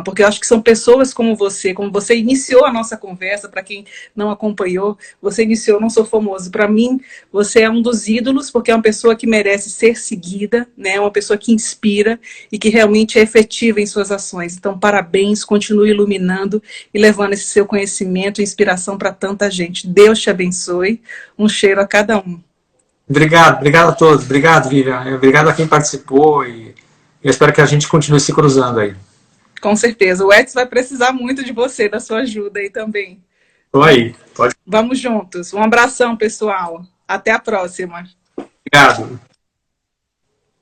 porque eu acho que são pessoas como você iniciou a nossa conversa, para quem não acompanhou, você iniciou Não Sou Famoso. Para mim, você é um dos ídolos, porque é uma pessoa que merece ser seguida, né? Uma pessoa que inspira e que realmente é efetiva em suas ações. Então, parabéns, continue iluminando e levando esse seu conhecimento e inspiração para tanta gente. Deus te abençoe. Um cheiro a cada um. Obrigado a todos. Obrigado, Vivian. Obrigado a quem participou e eu espero que a gente continue se cruzando aí. Com certeza. O Edson vai precisar muito de você, da sua ajuda aí também. Estou aí. Pode. Vamos juntos. Um abração, pessoal. Até a próxima. Obrigado.